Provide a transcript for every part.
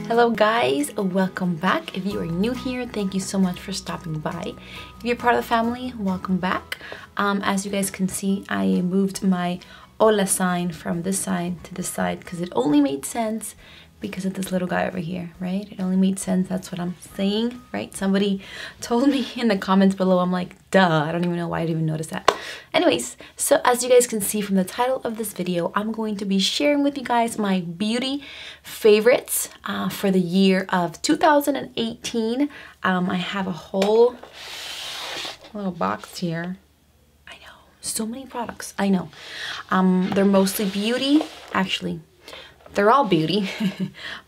Hello guys, welcome back. If you are new here, thank you so much for stopping by. If you're part of the family, welcome back. As you guys can see, I moved my hola sign from this side to this side because it only made sense because of this little guy over here, right? It only made sense, that's what I'm saying, right? Somebody told me in the comments below, I'm like, duh, I don't even know why I didn't even notice that. Anyways, so as you guys can see from the title of this video, I'm going to be sharing with you guys my beauty favorites for the year of 2018. I have a whole little box here. I know, so many products, I know. They're mostly beauty, actually. They're all beauty,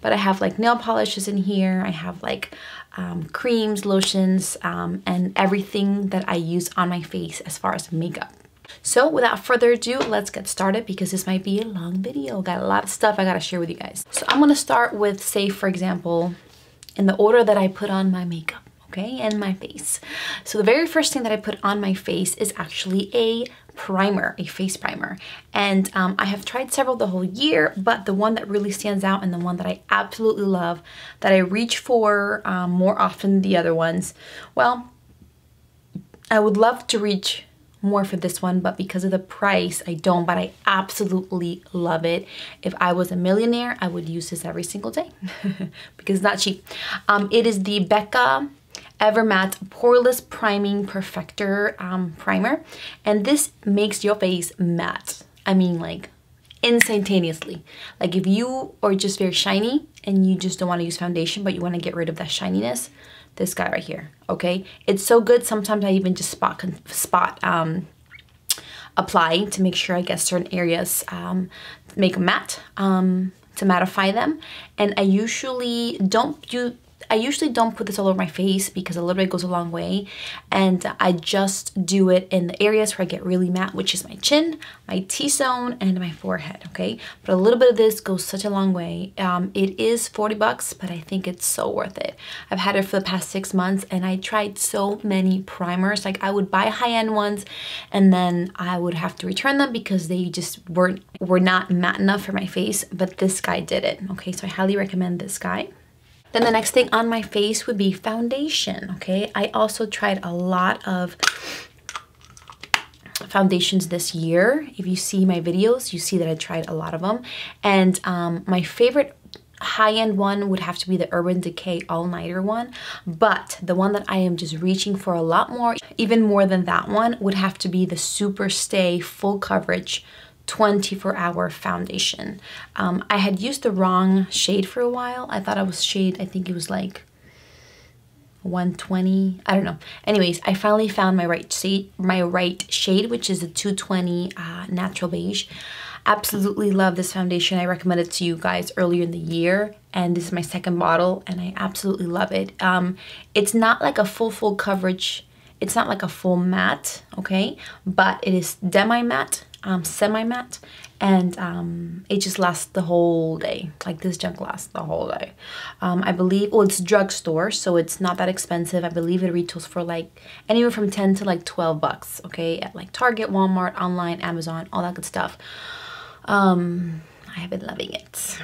but I have like nail polishes in here. I have like creams, lotions, and everything that I use on my face as far as makeup. So without further ado, let's get started because this might be a long video. Got a lot of stuff I gotta share with you guys. So I'm gonna start with, say for example, in the order that I put on my makeup, okay, and my face. So the very first thing that I put on my face is actually a primer, a face primer, and I have tried several the whole year, but the one that really stands out and the one that I absolutely love, that I reach for more often than the other ones, well, I would love to reach more for this one, but because of the price I don't, but I absolutely love it. If I was a millionaire, I would use this every single day because it's not cheap. It is the Becca Ever Matte Poreless Priming Perfector Primer, and this makes your face matte. I mean, like, instantaneously. Like, if you are just very shiny and you just don't want to use foundation but you want to get rid of that shininess, this guy right here, okay? It's so good. Sometimes I even just spot apply to make sure I get certain areas, make them matte, to mattify them. And I usually don't put this all over my face because a little bit goes a long way, and I just do it in the areas where I get really matte, which is my chin, my T-zone, and my forehead, okay? But a little bit of this goes such a long way. It is 40 bucks, but I think it's so worth it. I've had it for the past 6 months, and I tried so many primers. Like, I would buy high-end ones, and then I would have to return them because they just were not matte enough for my face, but this guy did it, okay? So I highly recommend this guy. Then the next thing on my face would be foundation, okay? I also tried a lot of foundations this year. If you see my videos, you see that I tried a lot of them. And my favorite high-end one would have to be the Urban Decay All-Nighter one. But the one that I am just reaching for a lot more, even more than that one, would have to be the Super Stay Full Coverage 24-hour foundation. I had used the wrong shade for a while. I thought it was shade, I think it was like 120, I don't know. Anyways, I finally found my right shade, which is a 220 natural beige. Absolutely love this foundation. I recommended it to you guys earlier in the year, and this is my second bottle, and I absolutely love it. It's not like a full coverage. It's not like a full matte, okay? But it is demi-matte, semi-matte, and it just lasts the whole day. Like, this junk lasts the whole day. I believe, well, it's drugstore, so it's not that expensive. I believe it retails for like anywhere from 10 to like 12 bucks, okay? At like Target, Walmart, online, Amazon, all that good stuff. I have been loving it.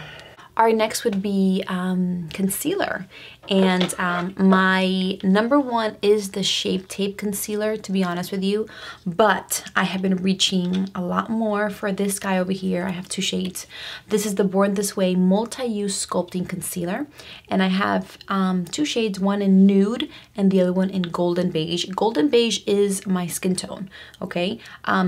Our next would be concealer, and my number one is the Shape Tape Concealer, to be honest with you, but I have been reaching a lot more for this guy over here. I have two shades. This is the Born This Way Multi-Use Sculpting Concealer, and I have two shades, one in Nude and the other one in Golden Beige. Golden Beige is my skin tone, okay?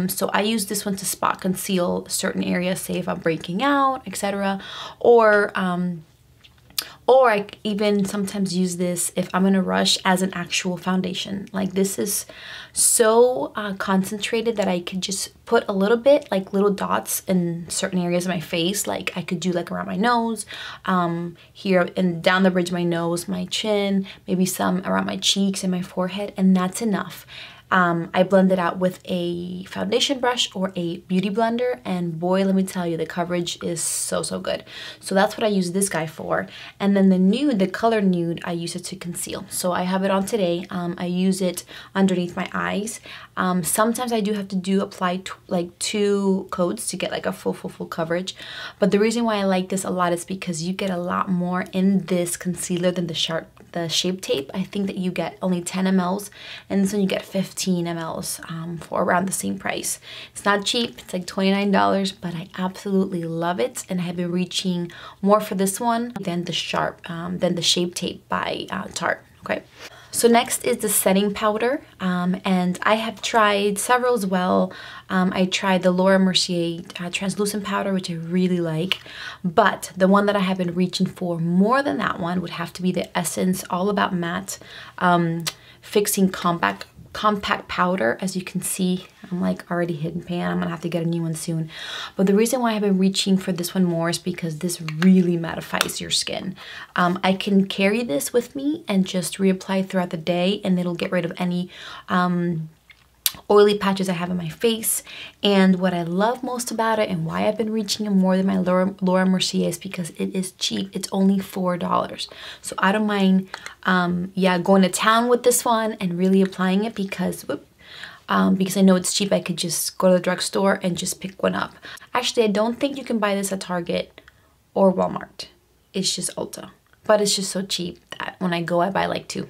So I use this one to spot conceal certain areas, say if I'm breaking out, etc. Or I even sometimes use this if I'm in a rush as an actual foundation. Like, this is so concentrated that I could just put a little bit, like little dots in certain areas of my face. Like, I could do like around my nose, here and down the bridge of my nose, my chin, maybe some around my cheeks and my forehead, and that's enough. I blend it out with a foundation brush or a beauty blender, and boy, let me tell you, the coverage is so good. So that's what I use this guy for. And then the nude, the color nude, I use it to conceal. So I have it on today. I use it underneath my eyes. Sometimes I do have to apply like 2 coats to get like a full coverage. But the reason why I like this a lot is because you get a lot more in this concealer than the Shape Tape. I think that you get only 10 mls, and this one you get 15 mls for around the same price. It's not cheap, it's like $29, but I absolutely love it, and I have been reaching more for this one than the Shape Tape by Tarte. Okay. So next is the setting powder, and I have tried several as well. I tried the Laura Mercier translucent powder, which I really like, but the one that I have been reaching for more than that one would have to be the Essence All About Matte Fixing Compact powder. As you can see, I'm like already hidden pan. I'm gonna have to get a new one soon. But the reason why I've been reaching for this one more is because this really mattifies your skin. I can carry this with me and just reapply throughout the day, and it'll get rid of any oily patches I have in my face. And what I love most about it and why I've been reaching it more than my Laura Mercier is because it is cheap. It's only $4. So I don't mind going to town with this one and really applying it because I know it's cheap. I could just go to the drugstore and just pick one up. Actually, I don't think you can buy this at Target or Walmart. It's just Ulta. But it's just so cheap that when I go, I buy like 2.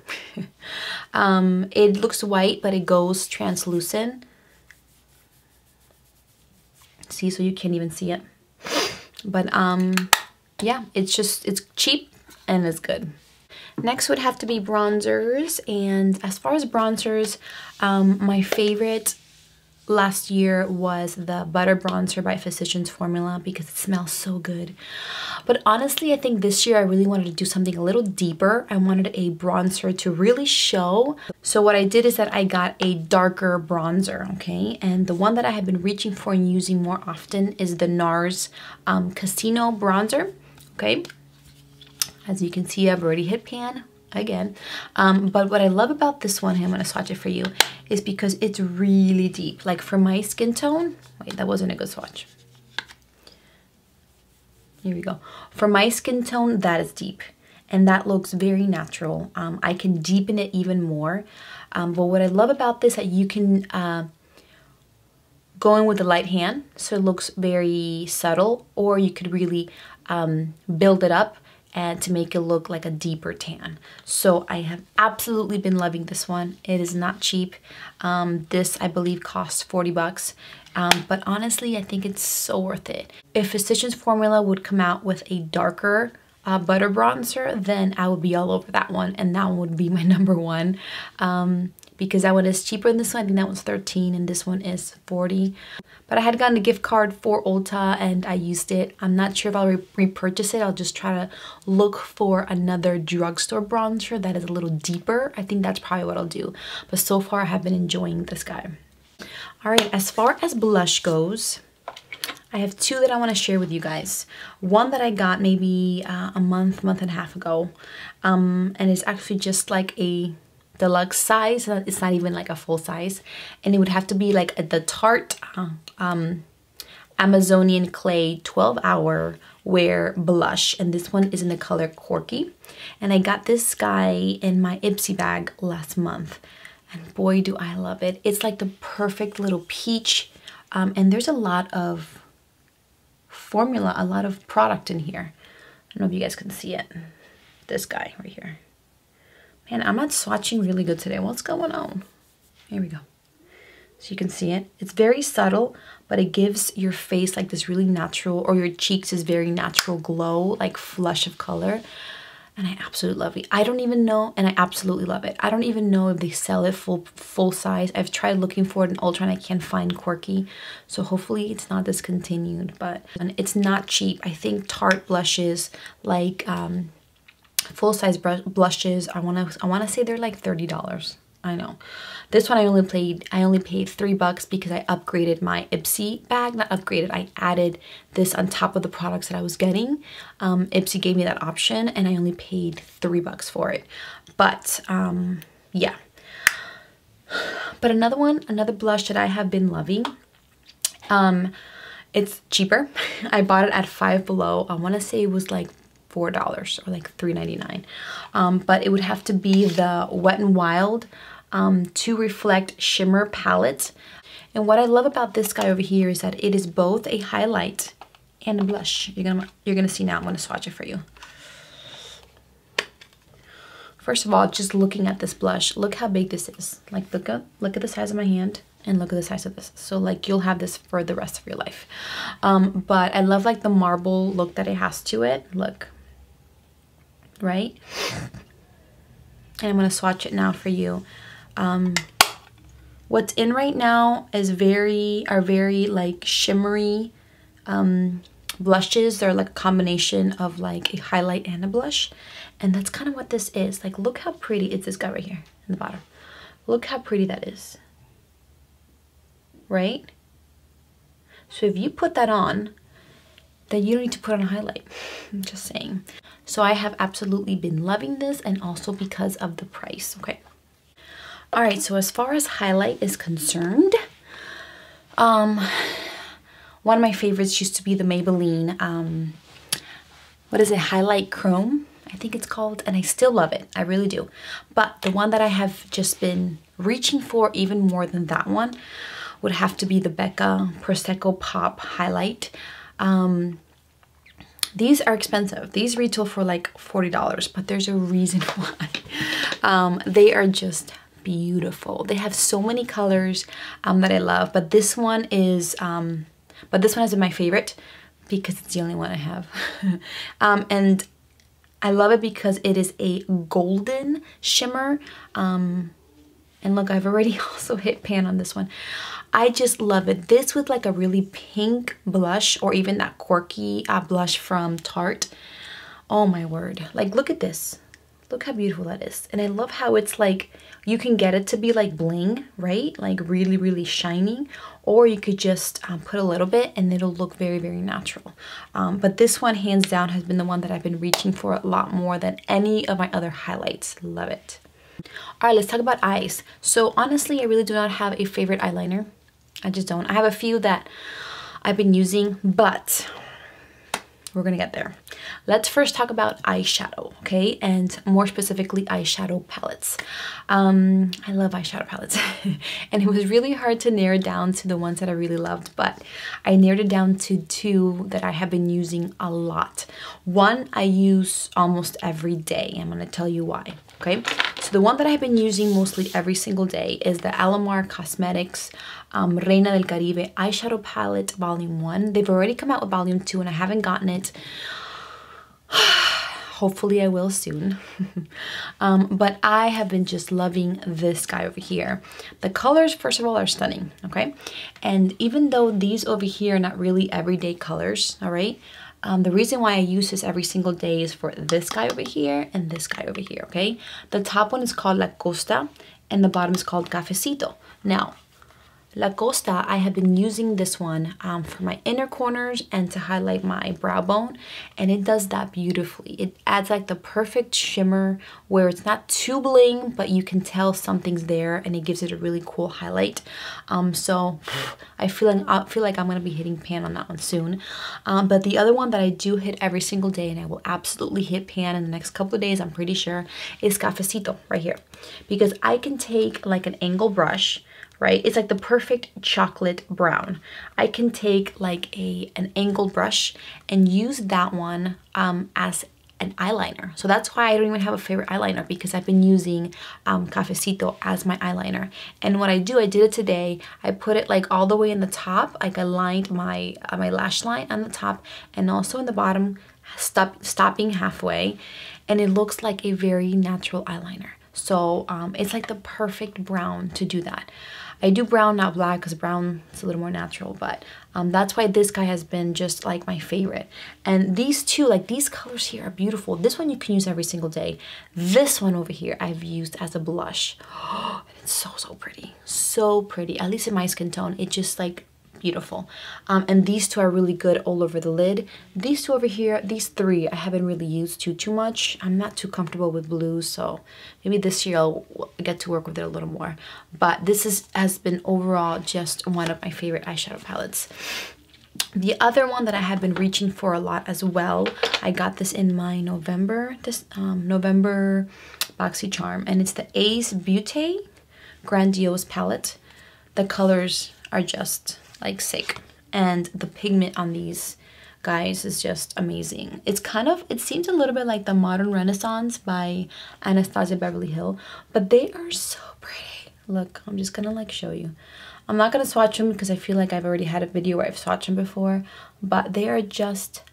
It looks white, but it goes translucent. See, so you can't even see it. But yeah, it's cheap and it's good. Next would have to be bronzers. And as far as bronzers, my favorite last year was the Butter Bronzer by Physicians Formula because it smells so good. But honestly, I think this year I really wanted to do something a little deeper. I wanted a bronzer to really show. So what I did is that I got a darker bronzer, okay? And the one that I have been reaching for and using more often is the Nars Casino Bronzer, okay? As you can see, I've already hit pan again. But what I love about this one, I'm going to swatch it for you, is because it's really deep. Like for my skin tone, wait, that wasn't a good swatch. Here we go. For my skin tone, that is deep. And that looks very natural. I can deepen it even more. But what I love about this is that you can go in with a light hand, so it looks very subtle, or you could really build it up and to make it look like a deeper tan. So I have absolutely been loving this one. It is not cheap. This, I believe, costs 40 bucks. But honestly, I think it's so worth it. If Physicians Formula would come out with a darker butter bronzer, then I would be all over that one, and that one would be my #1. Because that one is cheaper than this one. I think that one's 13 and this one is 40. But I had gotten a gift card for Ulta and I used it. I'm not sure if I'll repurchase it. I'll just try to look for another drugstore bronzer that is a little deeper. I think that's probably what I'll do. But so far I have been enjoying this guy. All right, as far as blush goes, I have 2 that I want to share with you guys. One that I got maybe a month and a half ago. And it's actually just like a deluxe size. It's not even like a full size, and it would have to be like the Tarte Amazonian Clay 12-hour wear blush, and this one is in the color Corky. And I got this guy in my Ipsy bag last month, and boy do I love it. It's like the perfect little peach, and there's a lot of formula, a lot of product in here. I don't know if you guys can see it. This guy right here. Man, I'm not swatching really good today. What's going on? Here we go. So you can see it. It's very subtle, but it gives your face like this really natural, or your cheeks this very natural glow, like flush of color. And I absolutely love it. I don't even know, and I absolutely love it. I don't even know if they sell it full size. I've tried looking for it in Ulta and I can't find Corky. So hopefully it's not discontinued, but it's not cheap. I think Tarte blushes like full-size blushes, I wanna say they're like $30. I know. This one I only paid 3 bucks because I upgraded my Ipsy bag. Not upgraded, I added this on top of the products that I was getting. Ipsy gave me that option and I only paid 3 bucks for it. But yeah. But another blush that I have been loving, it's cheaper. I bought it at Five Below. I want to say it was like $4 or like $3.99. But it would have to be the WetNWild To Reflect Shimmer Palette. And what I love about this guy over here is that it is both a highlight and a blush. You're gonna see now. I'm gonna swatch it for you. First of all, just looking at this blush, look how big this is. Like, look at the size of my hand and look at the size of this. So like, you'll have this for the rest of your life. But I love like the marble look that it has to it. Look, right? And I'm gonna swatch it now for you. What's in right now is very like shimmery blushes. They're like a combination of like a highlight and a blush. And that's kind of what this is. Like, look how pretty. It's this guy right here in the bottom. Look how pretty that is. Right? So if you put that on, then you don't need to put on a highlight. I'm just saying. So I have absolutely been loving this, and also because of the price, okay? All right, so as far as highlight is concerned, one of my favorites used to be the Maybelline, what is it, Highlight Chrome, I think it's called, and I still love it. I really do. But the one that I have just been reaching for even more than that one would have to be the Becca Prosecco Pop Highlight. These are expensive. These retail for like $40, but there's a reason why. They are just beautiful. They have so many colors that I love, but this one is my favorite because it's the only one I have. And I love it because it is a golden shimmer. And look, I've already also hit pan on this one. I just love it. This with like a really pink blush, or even that quirky blush from Tarte. Oh my word. Like, look at this. Look how beautiful that is. And I love how it's like, you can get it to be like bling, right? Like really, really shiny. Or you could just put a little bit and it'll look very, very natural. But this one, hands down, has been the one that I've been reaching for a lot more than any of my other highlights. Love it. All right, let's talk about eyes. So honestly, I really do not have a favorite eyeliner. I just don't. I have a few that I've been using, but we're gonna get there. Let's first talk about eyeshadow, okay? And more specifically, eyeshadow palettes. I love eyeshadow palettes. And it was really hard to narrow down to the ones that I really loved, but I narrowed it down to two that I have been using a lot. One I use almost every day. I'm gonna tell you why, okay? So the one that I've been using mostly every single day is the Alamar Cosmetics Reina del Caribe eyeshadow palette volume 1. They've already come out with volume 2 and I haven't gotten it. Hopefully I will soon. But I have been just loving this guy over here. The colors, first of all, are stunning, okay? And even though these over here are not really everyday colors, all right? The reason why I use this every single day is for this guy over here and this guy over here, okay? The top one is called La Costa and the bottom is called Cafecito. Now, La Costa, I have been using this one for my inner corners and to highlight my brow bone, and it does that beautifully. It adds like the perfect shimmer where it's not too bling, but you can tell something's there, and it gives it a really cool highlight. So I feel like I'm gonna be hitting pan on that one soon. But the other one that I do hit every single day, and I will absolutely hit pan in the next couple of days, I'm pretty sure, is Cafecito right here, because I can take like an angle brush, right? It's like the perfect chocolate brown. I can take like an angled brush and use that one as an eyeliner. So that's why I don't even have a favorite eyeliner, because I've been using Cafecito as my eyeliner. And what I do, I did it today, I put it like all the way in the top, like I lined my lash line on the top and also in the bottom, stopping halfway, and it looks like a very natural eyeliner. So it's like the perfect brown to do that. I do brown, not black, because brown is a little more natural, but that's why this guy has been just like my favorite. And these two, like these colors here are beautiful. This one you can use every single day. This one over here I've used as a blush. Oh, it's so, so pretty. So pretty. At least in my skin tone, it just like beautiful. And these two are really good all over the lid. These two over here, these three I haven't really used too much. I'm not too comfortable with blue, so maybe this year I'll get to work with it a little more. But this has been overall just one of my favorite eyeshadow palettes. The other one that I have been reaching for a lot as well, I got this in my November BoxyCharm, and it's the Beatue Grandiose palette. The colors are just like sick, and the pigment on these guys is just amazing. It seems a little bit like the Modern Renaissance by Anastasia Beverly Hill, but they are so pretty. Look, I'm just gonna like show you. I'm not gonna swatch them because I feel like I've already had a video where I've swatched them before, but they are just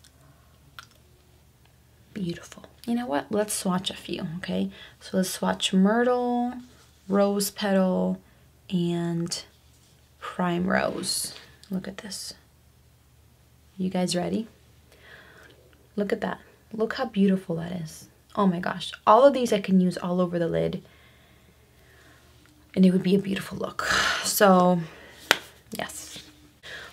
beautiful. You know what? Let's swatch a few, okay? So let's swatch Myrtle, Rose Petal, and Prime Rose. Look at this. You guys ready? Look at that. Look how beautiful that is. Oh my gosh. All of these I can use all over the lid, and it would be a beautiful look. So yes.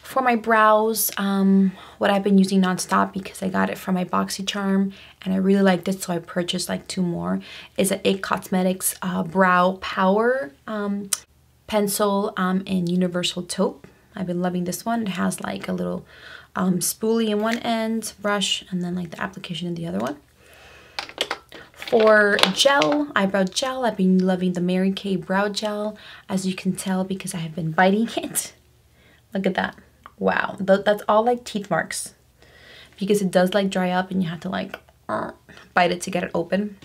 For my brows, what I've been using nonstop because I got it from my BoxyCharm and I really liked it, so I purchased like 2 more, is an IT Cosmetics Brow Power pencil in Universal Taupe. I've been loving this one. It has like a little spoolie in one end, brush, and then like the application in the other one. For gel, eyebrow gel, I've been loving the Mary Kay Brow Gel, as you can tell because I have been biting it. Look at that. Wow, that's all like teeth marks because it does like dry up and you have to like bite it to get it open.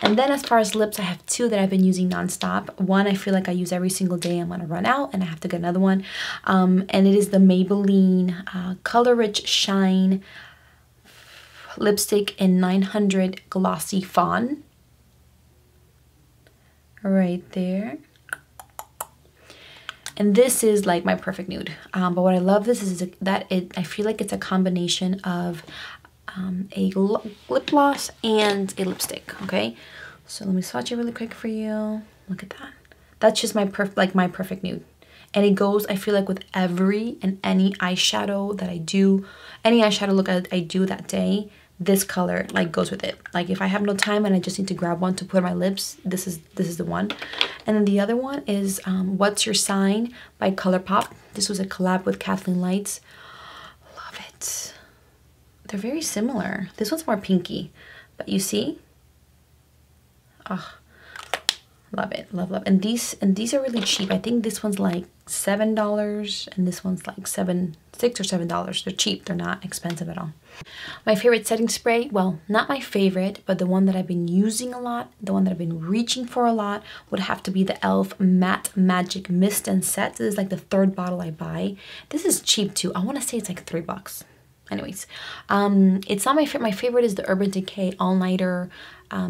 And then as far as lips, I have 2 that I've been using nonstop. One I feel like I use every single day. I'm gonna run out and I have to get another one. And it is the Maybelline Color Rich Shine lipstick in 900 Glossy Fawn. Right there. And this is like my perfect nude. But what I love this is that I feel like it's a combination of a lip gloss and a lipstick, okay? So let me swatch it really quick for you. Look at that. That's just my perfect nude. And it goes, I feel like, with every and any eyeshadow that I do, any eyeshadow look I do that day, this color like goes with it. Like if I have no time and I just need to grab one to put on my lips, this is the one. And then the other one is What's Your Sign by Colourpop. This was a collab with Kathleen Lights. Love it. They're very similar. This one's more pinky, but you see? Oh, love it, love. And these are really cheap. I think this one's like $7 and this one's like $6 or $7. They're cheap, they're not expensive at all. My favorite setting spray, well, not my favorite, but the one that I've been using a lot, the one that I've been reaching for a lot, would have to be the e.l.f. Matte Magic Mist and Set. This is like the 3rd bottle I buy. This is cheap too. I want to say it's like $3. Anyways, it's not my favorite. My favorite is the Urban Decay All Nighter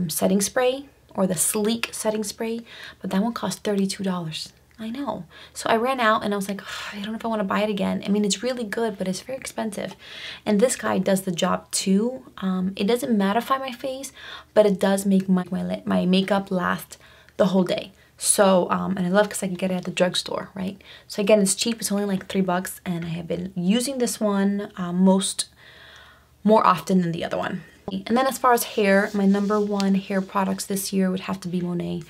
setting spray, or the Sleek setting spray, but that one cost $32. I know. So I ran out and I was like, I don't know if I want to buy it again. I mean, it's really good, but it's very expensive. And this guy does the job too. It doesn't mattify my face, but it does make my makeup last the whole day. So, and I love because I can get it at the drugstore, right? So again, it's cheap. It's only like $3, and I have been using this one more often than the other one. And then as far as hair, my #1 hair products this year would have to be Monet.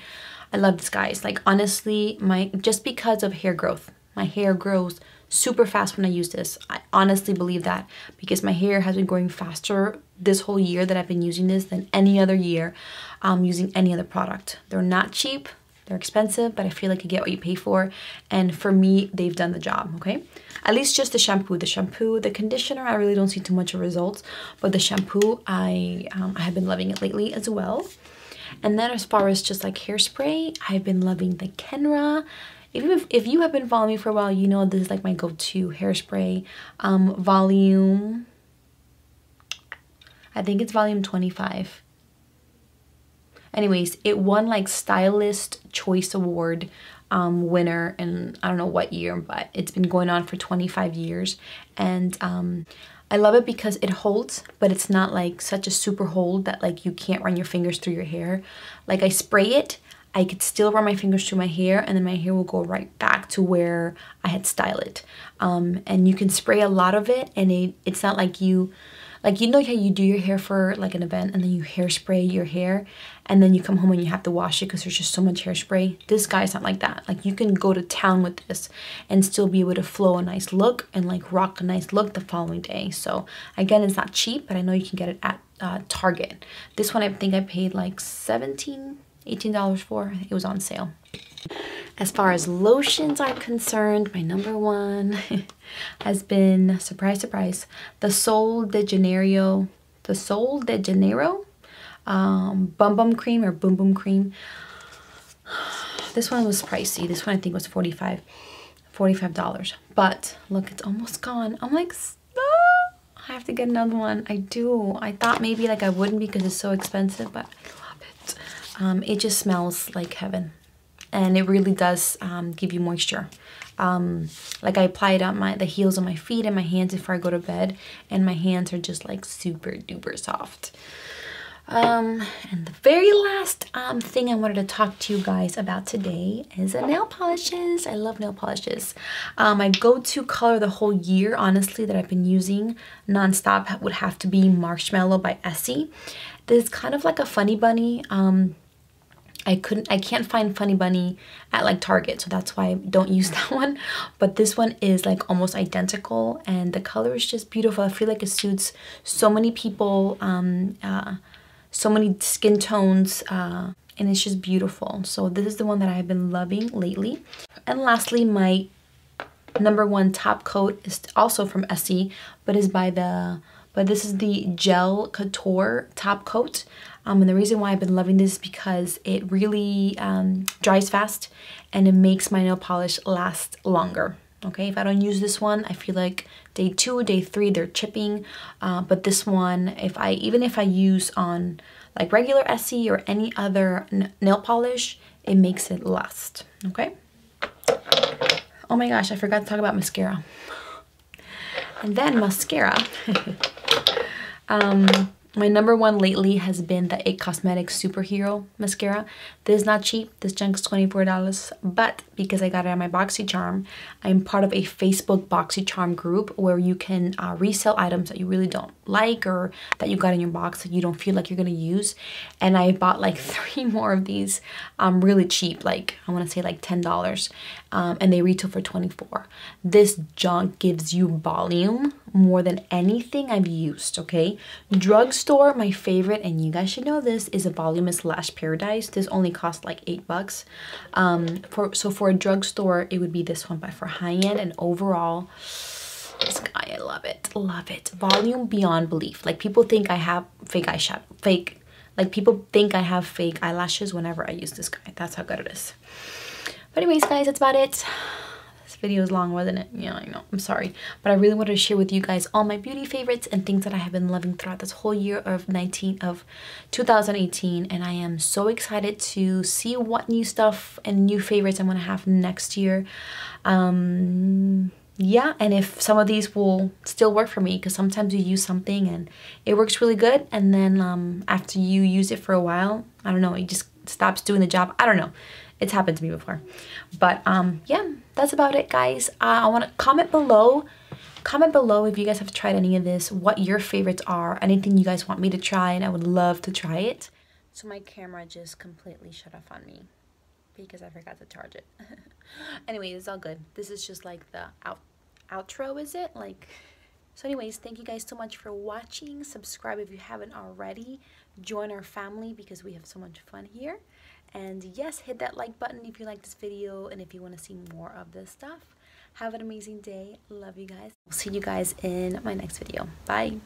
I love this, guys. Like honestly, just because of hair growth, my hair grows super fast when I use this. I honestly believe that because my hair has been growing faster this whole year that I've been using this than any other year using any other product. They're not cheap. They're expensive, but I feel like you get what you pay for. And for me, they've done the job, okay? At least just the shampoo. The conditioner, I really don't see too much of results. But the shampoo, I have been loving it lately as well. And then as far as just like hairspray, I've been loving the Kenra. If you have been following me for a while, you know this is like my go-to hairspray. Volume, I think it's volume 25. Anyways, it won like Stylist Choice Award winner in I don't know what year, but it's been going on for 25 years. And I love it because it holds, but it's not like such a super hold that like you can't run your fingers through your hair. Like I spray it, I could still run my fingers through my hair, and then my hair will go right back to where I had styled it. And you can spray a lot of it, and it's not like you know how you do your hair for like an event and then you hairspray your hair and then you come home and you have to wash it because there's just so much hairspray. This guy's not like that. Like, you can go to town with this and still be able to flow a nice look and like rock a nice look the following day. So again, it's not cheap, but I know you can get it at Target. This one I think I paid like $17, $18 for. It was on sale. As far as lotions are concerned, my number one has been, surprise, surprise, the Sol de Janeiro Bum Bum Cream or Boom Boom Cream. This one was pricey. This one I think was $45. But look, it's almost gone. I'm like, ah, I have to get another one. I do. I thought maybe like I wouldn't because it's so expensive, but I love it. It just smells like heaven. And it really does give you moisture. Like, I apply it on the heels of my feet and my hands before I go to bed, and my hands are just like super duper soft. And the very last thing I wanted to talk to you guys about today is nail polishes. I love nail polishes. My go-to color the whole year, honestly, that I've been using nonstop would have to be Marshmallow by Essie. This is kind of like a Funny Bunny. I can't find Funny Bunny at like Target, so that's why I don't use that one. But this one is like almost identical, and the color is just beautiful. I feel like it suits so many people, so many skin tones, and it's just beautiful. So this is the one that I've been loving lately. And lastly, my number one top coat is also from Essie, but this is the Gel Couture top coat. And the reason why I've been loving this is because it really dries fast and it makes my nail polish last longer. Okay, if I don't use this one, I feel like day 2, day 3, they're chipping. But this one, even if I use on like regular Essie or any other nail polish, it makes it last. Okay. Oh my gosh, I forgot to talk about mascara. And then mascara. My number one lately has been the IT Cosmetics Superhero Mascara. This is not cheap. This junk is $24. But because I got it on my BoxyCharm, I'm part of a Facebook BoxyCharm group where you can resell items that you really don't like or that you got in your box that you don't feel like you're going to use. And I bought like 3 more of these really cheap, like I want to say like $10. And they retail for $24. This junk gives you volume more than anything I've used, okay? Drugstore, my favorite, and you guys should know this, is a Voluminous Lash Paradise. This only cost like $8. So for a drugstore, it would be this one, but for high-end and overall, this guy, I love it, love it. Volume beyond belief. Like, people think I have fake eyeshadow, like people think I have fake eyelashes whenever I use this guy. That's how good it is. But anyways, guys, that's about it. This video is long, wasn't it? Yeah, I know. I'm sorry. But I really wanted to share with you guys all my beauty favorites and things that I have been loving throughout this whole year of 2018. And I am so excited to see what new stuff and new favorites I'm going to have next year. Yeah, and if some of these will still work for me, because sometimes you use something and it works really good, and then after you use it for a while, I don't know, it just stops doing the job. I don't know. It's happened to me before. But yeah, that's about it, guys. I want to comment below if you guys have tried any of this, what your favorites are, anything you guys want me to try, and I would love to try it. So my camera just completely shut off on me because I forgot to charge it. Anyway, it's all good. This is just like the outro, is it? Like, so anyways, thank you guys so much for watching. Subscribe if you haven't already. Join our family because we have so much fun here. And yes, hit that like button if you like this video and if you want to see more of this stuff. Have an amazing day. Love you guys. I'll see you guys in my next video. Bye.